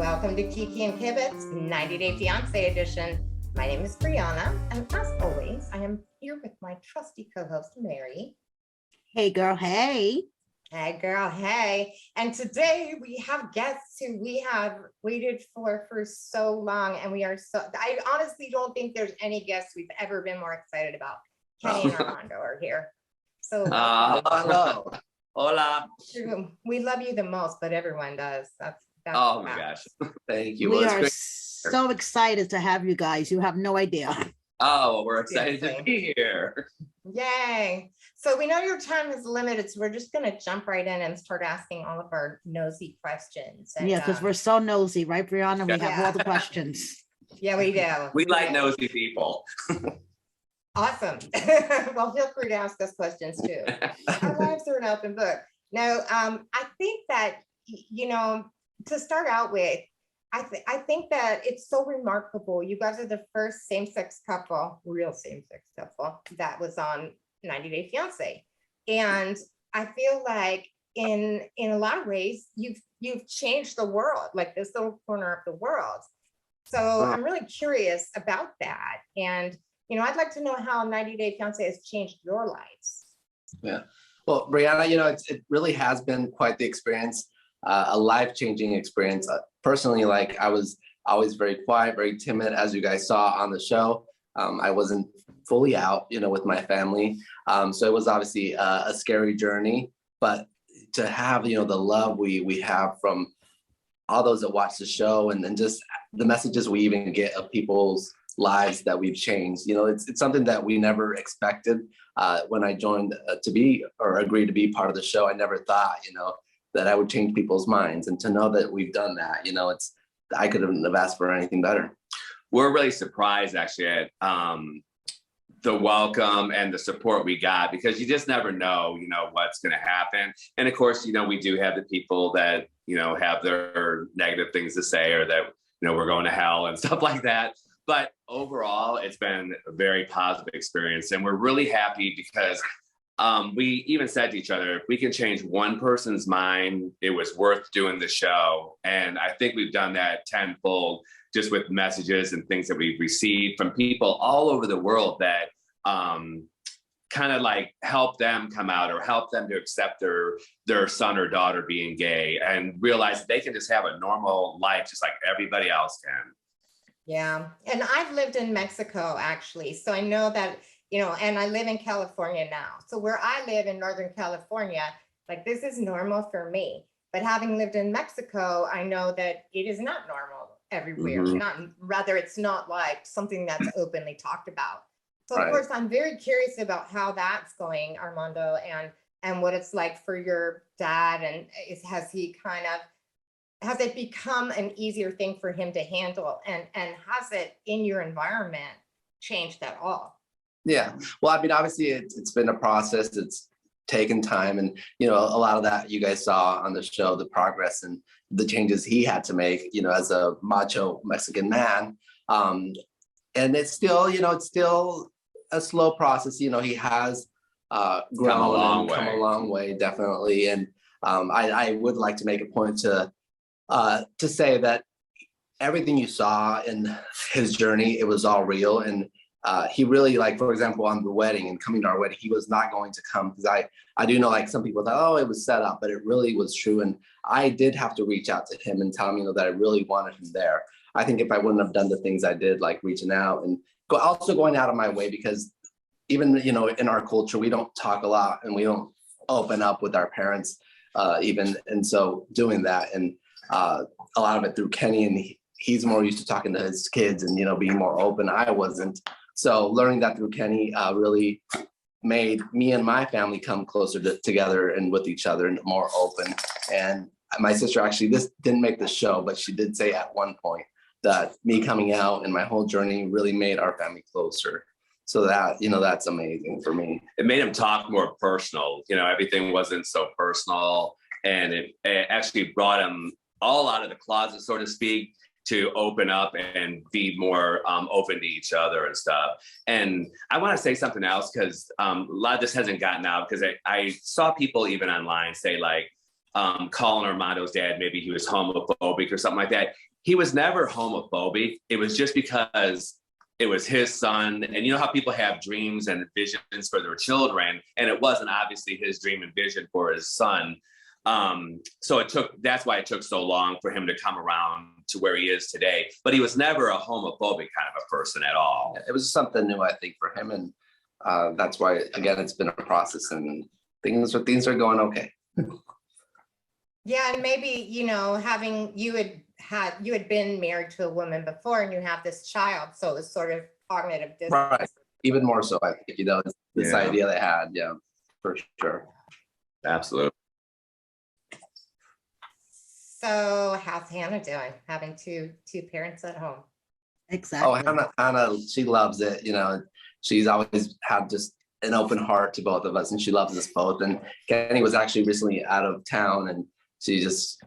Welcome to Kiki and Kibit's 90-Day Fiance edition. My name is Brianna, and as always, I am here with my trusty co-host, Mary. Hey, girl, hey. Hey, girl, hey. And today we have guests who we have waited for so long, and I honestly don't think there's any guests we've ever been more excited about. Kenny and Armando are here. So, hello. Hola. We love you the most, but everyone does. That's oh my gosh. Thank you. We are so excited to have you guys. You have no idea. Oh, we're excited to be here. Yay. So we know your time is limited, so we're just going to jump right in and start asking all of our nosy questions. And, yeah, because we're so nosy, right, Brianna? We have all the questions. Yeah, we do. We like nosy people. Awesome. Well, feel free to ask us questions too. Our lives are an open book. Now, I think that, to start out with, I think that it's so remarkable. You guys are the first same-sex couple, real same-sex couple, that was on 90-Day Fiance. And I feel like in a lot of ways, you've changed the world, like this little corner of the world. So I'm really curious about that. And, I'd like to know how 90-Day Fiance has changed your lives. Yeah. Well, Brianna, it really has been quite the experience. A life-changing experience. Personally, I was always very quiet, very timid, as you guys saw on the show. I wasn't fully out, with my family. So it was obviously a scary journey, but to have, the love we have from all those that watch the show and then just the messages we even get of people's lives that we've changed, it's something that we never expected. When I joined agreed to be part of the show, I never thought, that I would change people's minds, and to know that we've done that, I couldn't have asked for anything better. We're really surprised actually at the welcome and the support we got, because you just never know, what's going to happen. And of course, we do have the people that, have their negative things to say, or that, we're going to hell and stuff like that. But overall, it's been a very positive experience. And we're really happy because we even said to each other, if we can change one person's mind, it was worth doing the show. And I think we've done that tenfold, just with messages and things that we've received from people all over the world that kind of like help them come out, or help them to accept their son or daughter being gay, and realize that they can just have a normal life just like everybody else can. Yeah. And I've lived in Mexico, actually. So I know that, and I live in California now. So where I live in Northern California, this is normal for me. But having lived in Mexico, I know that it is not normal everywhere. Mm-hmm. It's not like something that's openly talked about. So of course, I'm very curious about how that's going, Armando, and what it's like for your dad. And has it become an easier thing for him to handle? And has it, in your environment, changed at all? Yeah. Well, obviously it's been a process. It's taken time. And, a lot of that you guys saw on the show, the progress and the changes he had to make, as a macho Mexican man. And it's still, it's still a slow process. He has grown come a long way, definitely. And I would like to make a point to say that everything you saw in his journey, it was all real. And he really, for example, on the wedding and coming to our wedding, he was not going to come, because I do know some people thought, oh, it was set up, but it really was true. And I did have to reach out to him and tell him, that I really wanted him there. I think if I wouldn't have done the things I did, like reaching out and also going out of my way, because even, in our culture, we don't talk a lot and we don't open up with our parents even. And so doing that, and a lot of it through Kenny, and he's more used to talking to his kids and, being more open. I wasn't. So learning that through Kenny really made me and my family come closer together and with each other and more open. And my sister actually, this didn't make the show, but she did say at one point that me coming out and my whole journey really made our family closer. So that, that's amazing for me. It made him talk more personal. Everything wasn't so personal, and it actually brought him all out of the closet, so to speak, to open up and be more open to each other and stuff. And I want to say something else, because a lot of this hasn't gotten out, because I saw people even online say calling Armando's dad, maybe he was homophobic or something like that. he was never homophobic. It was just because it was his son. And you know how people have dreams and visions for their children, and it wasn't obviously his dream and vision for his son. So that's why it took so long for him to come around to where he is today. But he was never a homophobic kind of a person at all. It was something new, I think, for him. And that's why, again, it's been a process, and things are going okay. Yeah, and maybe, you know, having you had been married to a woman before, and you have this child, so it's sort of cognitive dissonance. Right. Even more so, I think, you know, this idea they had, yeah, for sure. Absolutely. So how's Hannah doing, having two parents at home? Exactly. Oh, Hannah, she loves it. You know, she's always had just an open heart to both of us, and she loves us both. And Kenny was actually recently out of town, and she just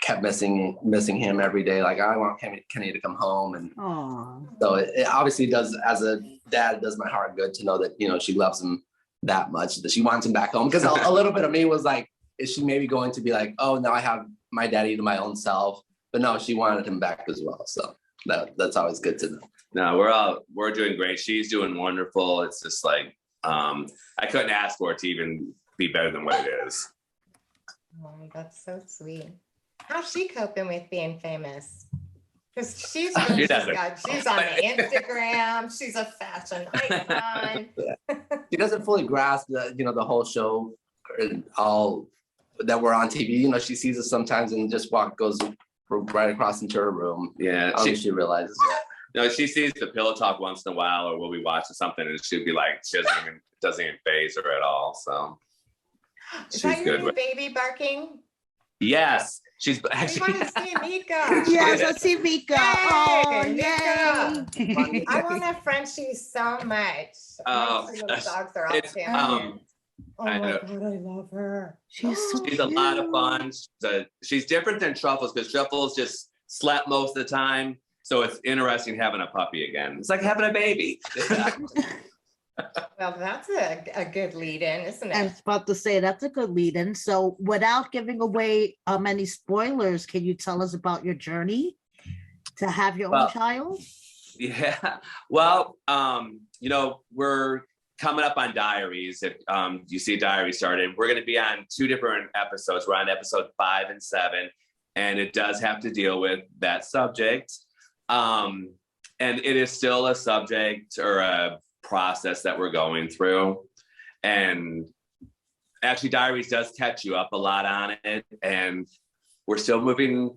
kept missing him every day. Like, I want Kenny to come home. And Aww. so it obviously does, as a dad, it does my heart good to know that, you know, she loves him that much, that she wants him back home. Because a little bit of me was like, is she maybe going to be like, oh, now I have my daddy to my own self? But no, she wanted him back as well. So that's always good to know. No, we're doing great. She's doing wonderful. It's just like, I couldn't ask for it to even be better than what it is. Oh, that's so sweet. How's she coping with being famous? Because she's on the Instagram. She's a fashion icon. She doesn't fully grasp the, you know, the whole show and all that we're on TV. You know, she sees us sometimes and just goes right across into her room. Yeah, she realizes that. No, she sees the pillow talk once in a while, or we'll be watching something, and she'll be like, she doesn't even phase her at all. So is that your new baby barking? Yes, she's actually. I want to see Mika. Yes, let's see Mika. Oh, Mika. yay! I want to Frenchie so much. Little dogs are all champions. Oh my God, I love her. She's a lot of fun. She's different than Truffles, because Truffles just slept most of the time. So it's interesting having a puppy again. It's like having a baby. Well, that's a good lead-in, isn't it? I was about to say, that's a good lead-in. So without giving away any spoilers, can you tell us about your journey to have your own child? Yeah. Well, you know, we're coming up on Diaries. If you see Diaries started, we're going to be on 2 different episodes. We're on episode 5 and 7, and it does have to deal with that subject. And it is still a subject or a process that we're going through. And actually, Diaries does catch you up a lot on it. And we're still moving.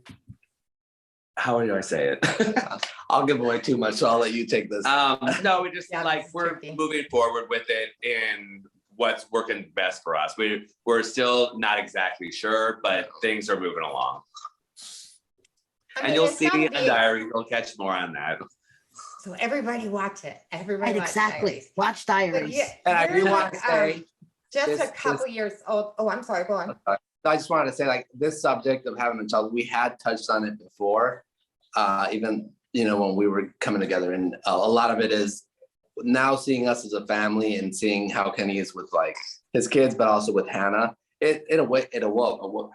How do I say it? I'll give away too much, so I'll let you take this. No, we just we're moving forward with it in what's working best for us. We're still not exactly sure, but things are moving along. And you'll see in the diary, you'll catch more on that. So everybody watch it. Everybody watch exactly. Diaries. Watch Diaries. And I do want to say, just a couple years old. Oh, I'm sorry. Go on. I just wanted to say, like, this subject of having a child, we had touched on it before, even, you know, when we were coming together. And a lot of it is now seeing us as a family and seeing how Kenny is with like his kids, but also with Hannah. It awoke.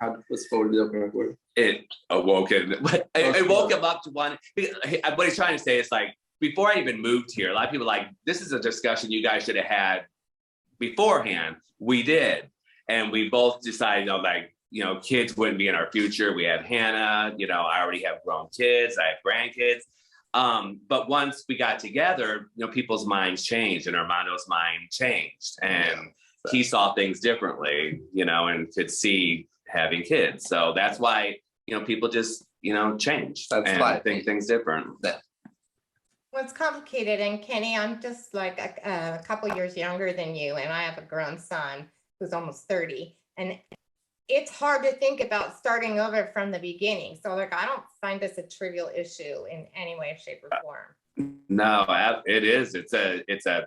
How was forward the correct word? It awoke him. It woke him up to one. What he's trying to say is, like, before I even moved here, a lot of people are like, this is a discussion you guys should have had beforehand. We did. And we both decided, you know, kids wouldn't be in our future. We have Hannah, you know, I already have grown kids. I have grandkids. But once we got together, you know, people's minds changed, and Armando's mind changed. And he saw things differently, you know, and could see having kids. So that's why, you know, people just, you know, change and think things different. Yeah. Well, it's complicated. And Kenny, I'm just like a couple years younger than you, and I have a grown son who's almost 30. And it's hard to think about starting over from the beginning. So, like, I don't find this a trivial issue in any way, shape, or form. No, it is. It's a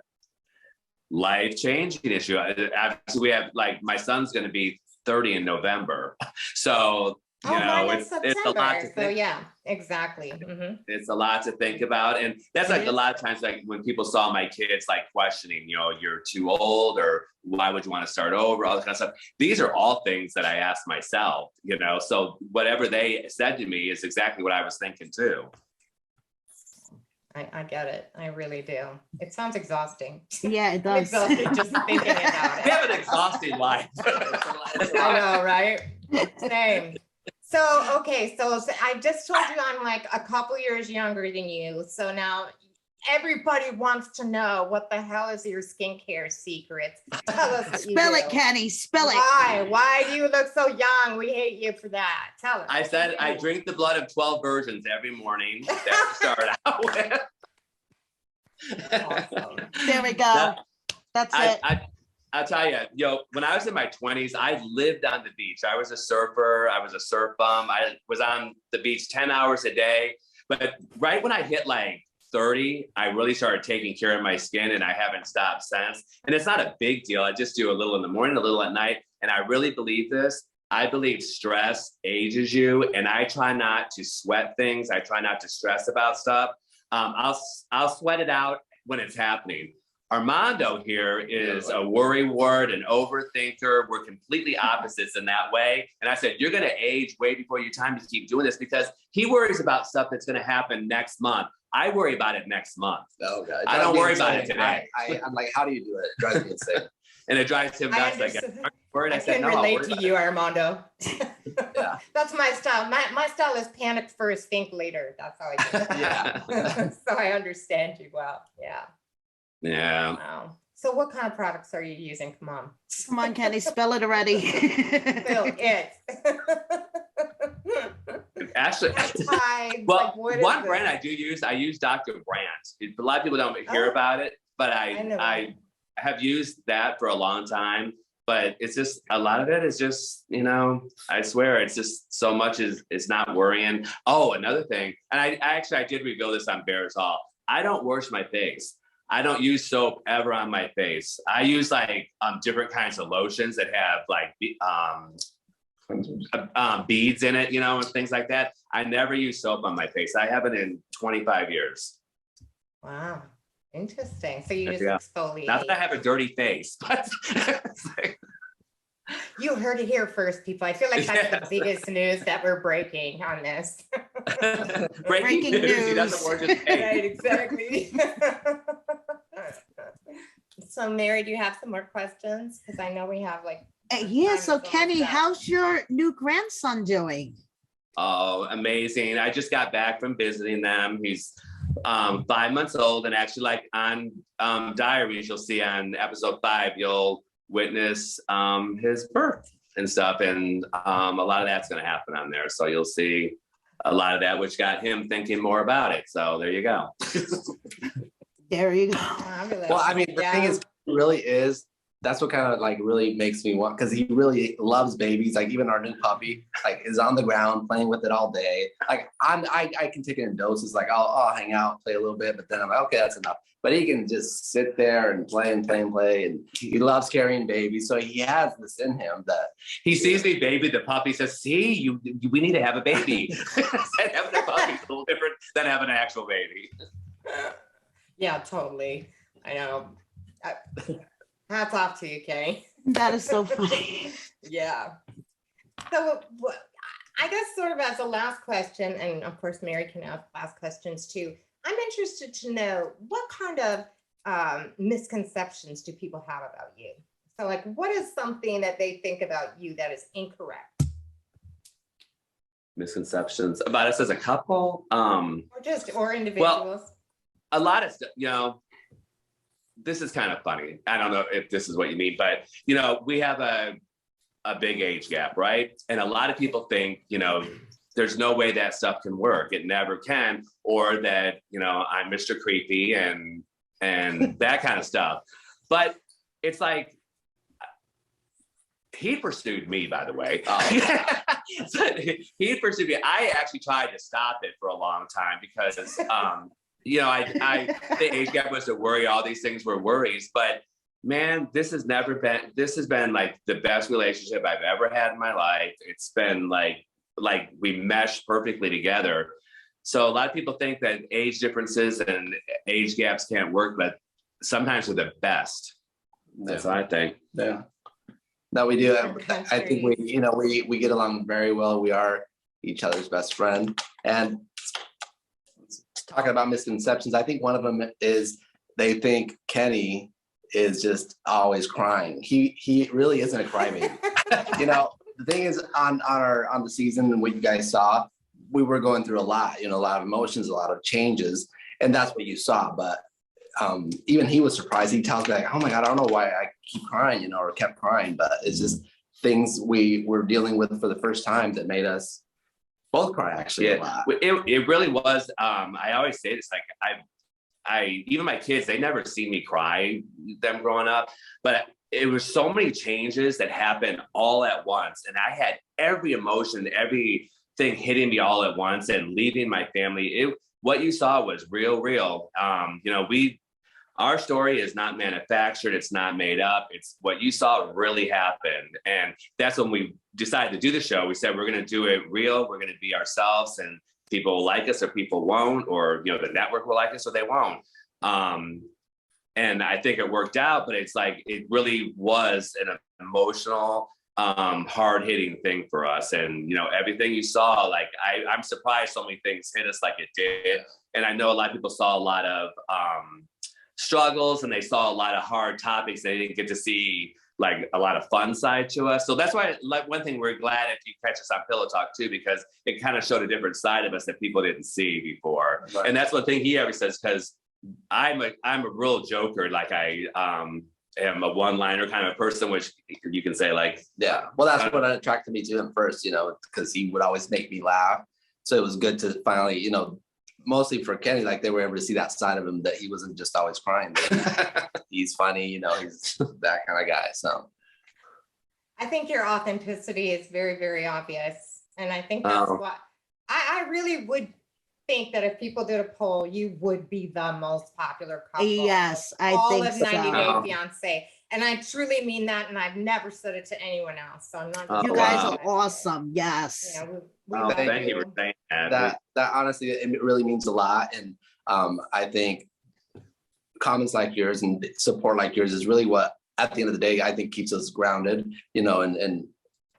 life-changing issue. Actually, we have, like, my son's going to be 30 in November. So Oh, mine in it's a lot to September. So think. yeah, exactly. It's a lot to think about. And that's It like a is. lot of times, like when people saw my kids like questioning, you're too old, or why would you want to start over, all this kind of stuff. These are all things that I asked myself, so whatever they said to me is exactly what I was thinking too. I get it. I really do. It sounds exhausting. Yeah, it I'm does. exhausted just thinking about We it. have an exhausting life. I know, right? Same. So, okay, so I just told you I'm like a couple years younger than you. So now everybody wants to know what the hell is your skincare secrets. Tell us what you Spill it, do. Kenny. Spill it. Why? Why do you look so young? We hate you for that. Tell us. I said I drink the blood of 12 virgins every morning. That we start out with. Awesome. There we go. That's it. I'll tell you, when I was in my 20s, I lived on the beach. I was a surfer. I was a surf bum. I was on the beach 10 hours a day. But right when I hit like 30, I really started taking care of my skin, and I haven't stopped since. And it's not a big deal. I just do a little in the morning, a little at night. And I really believe this. I believe stress ages you, and I try not to sweat things. I try not to stress about stuff. I'll sweat it out when it's happening. Armando here is a worry wart, an overthinker. We're completely opposites in that way. And I said, you're going to age way before your time to keep doing this, because he worries about stuff that's going to happen next month. I worry about it next month. Oh, God. I don't worry about it today. I'm like, how do you do it? It drives me insane. And it drives him nuts. I can relate to you, Armando. Yeah. That's my style. My style is panic first, think later. That's how I do it. Yeah. So I understand you well. Yeah. Yeah. Wow. So what kind of products are you using? Come on. Come on, Kenny. Spill it already. Spill it. Actually, Tides, well, like, what is one it? brand I use Dr. Brandt. A lot of people don't hear about it, but I have used that for a long time. But it's just, a lot of it is just, I swear, it's just so much is not worrying. Oh, another thing, and I did reveal this on Bears Hall. I don't wash my face. I don't use soap ever on my face. I use like different kinds of lotions that have like beads in it, and things like that. I never use soap on my face. I haven't in 25 years. Wow. Interesting. So you just Yeah. exfoliate. Not that I have a dirty face, but You heard it here first, people. I feel like that's the biggest news that we're breaking on this. breaking news. He doesn't wash his face. Right, exactly. So Mary, do you have some more questions? Because I know we have like. Yeah, so time is Kenny, almost up. how's your new grandson doing? Oh, amazing. I just got back from visiting them. He's 5 months old, and actually, like on Diaries, you'll see on episode 5, you'll witness his birth and stuff, and a lot of that's going to happen on there. So you'll see a lot of that, which got him thinking more about it. So there you go. There you go. Fabulous. Well, I mean, the thing is, really is, that's what kind of like really makes me want, because he really loves babies. Like even our new puppy, like is on the ground playing with it all day. Like I can take it in doses. Like I'll hang out, play a little bit, but then I'm like, okay, that's enough. But he can just sit there and play and play and play. And he loves carrying babies. So he has this in him that He sees me baby the puppy, says, see, we need to have a baby. Having a puppy is a little different than having an actual baby. Yeah, totally. I know. Hats off to you, Kenny. That is so funny. Yeah. So I guess sort of as a last question, and of course Mary can ask questions too. I'm interested to know what kind of misconceptions do people have about you? So like, what is something that they think about you that is incorrect? Misconceptions about us as a couple? Or individuals? A lot of stuff, this is kind of funny. I don't know if this is what you mean, but we have a big age gap, right? And a lot of people think, there's no way that stuff can work. It never can, or that, I'm Mr. Creepy and that kind of stuff. But it's like, he pursued me, by the way. So he pursued me. I actually tried to stop it for a long time because, the age gap was a worry. All these things were worries, but man, this has been like the best relationship I've ever had in my life. It's been like like we mesh perfectly together. So a lot of people think that age differences and age gaps can't work, but sometimes they're the best. That's what I think. Yeah. No, we do. I think we get along very well. We are each other's best friend. And talking about misconceptions, I think one of them is they think Kenny is just always crying. He really isn't a crybaby. The thing is on the season and what you guys saw, we were going through a lot, a lot of emotions, a lot of changes, and that's what you saw. But even he was surprised. He tells me like, "Oh my God, I don't know why I keep crying, or kept crying, but it's just things we were dealing with for the first time that made us both cry actually a lot." It really was. I always say this, like I even my kids, they never see me cry, them growing up, but it was so many changes that happened all at once. And I had every emotion, everything hitting me all at once, and leaving my family. What you saw was real. Our story is not manufactured. It's not made up. It's what you saw really happened. And that's when we decided to do the show. We said, we're going to do it real. We're going to be ourselves, and people will like us or people won't, or, the network will like us or they won't. And I think it worked out, but it's like, it really was an emotional, hard-hitting thing for us. And, everything you saw, like, I'm surprised so many things hit us like it did. And I know a lot of people saw a lot of struggles, and they saw a lot of hard topics. They didn't get to see like a lot of fun side to us. So that's why, like, one thing we're glad if you catch us on Pillow Talk too, because it kind of showed a different side of us that people didn't see before. Right. And that's one thing he ever says, because I'm a real joker. Like I am a one-liner kind of person, which you can say like, yeah. Well, that's what attracted me to him first, because he would always make me laugh. So it was good to finally, mostly for Kenny, like they were able to see that side of him, that he wasn't just always crying. He's funny, he's that kind of guy. So I think your authenticity is very, very obvious. And I think that's what I really would think that if people did a poll, you would be the most popular couple. Yes, I all think of so. 90 Day Fiance. And I truly mean that, and I've never said it to anyone else. So I'm not. You guys are awesome. Yes. Yeah, thank you for saying that. That honestly, it really means a lot. And I think comments like yours and support like yours is really what, at the end of the day, I think keeps us grounded. And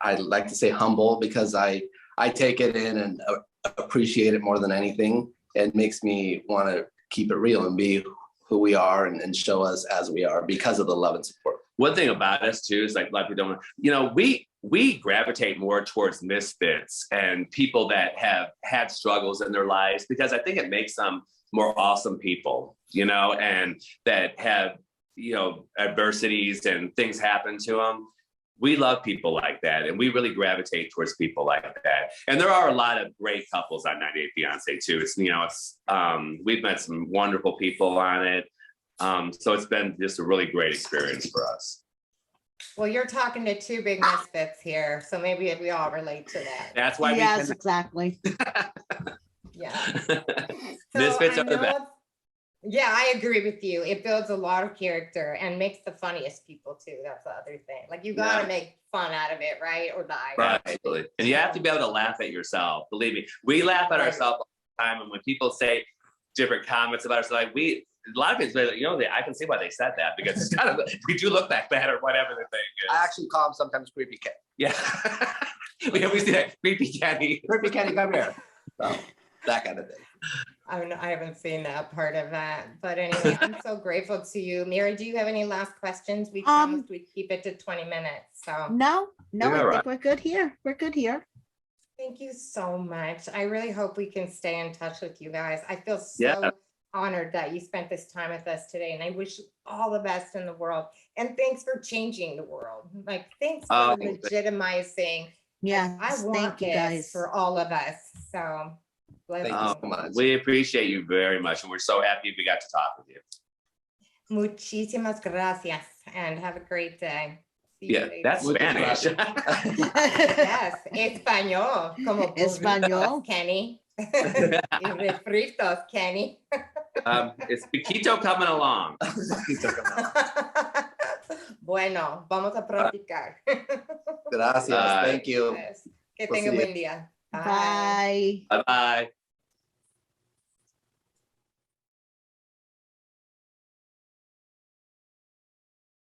I like to say humble, because I take it in and appreciate it more than anything. It makes me want to keep it real and be who we are and show us as we are, because of the love and support. One thing about us too is like a lot of people don't, we gravitate more towards misfits and people that have had struggles in their lives, because I think it makes them more awesome people, and that have, adversities and things happen to them. We love people like that, and we really gravitate towards people like that. And there are a lot of great couples on 90 Day Fiance too. It's, we've met some wonderful people on it. So it's been just a really great experience for us. Well, you're talking to two big misfits here, so maybe we all relate to that. That's why yes, exactly. Yeah. Misfits are the best. Yeah, I agree with you. It builds a lot of character and makes the funniest people too. That's the other thing. Like you gotta make fun out of it, right? Or die. Right. Absolutely. And you have to be able to laugh at yourself. Believe me, we laugh at ourselves all the time. And when people say different comments about us, like a lot of people, I can see why they said that, because it's kind of, we do look that bad or whatever the thing is. I actually call him sometimes Creepy Kenny. Yeah. we always see that Creepy Kenny. Creepy Kenny, come here. So, that kind of thing. I haven't seen that part of that, but anyway, I'm so grateful to you. Mary, do you have any last questions? We promised we'd keep it to 20 minutes. So no, I think we're good here. We're good here. Thank you so much. I really hope we can stay in touch with you guys. I feel so honored that you spent this time with us today, and I wish you all the best in the world. And thanks for changing the world. Like, thanks for legitimizing. Yeah, I want this guys for all of us. So. Thank you so much. We appreciate you very much, and we're so happy we got to talk with you. Muchísimas gracias, and have a great day. That's Spanish. Yes, español, como español, Kenny. Refritos, Kenny. It's Piquito coming along. Bueno, vamos a practicar. Gracias. Thank you. Que tenga buen día. Bye. Bye bye.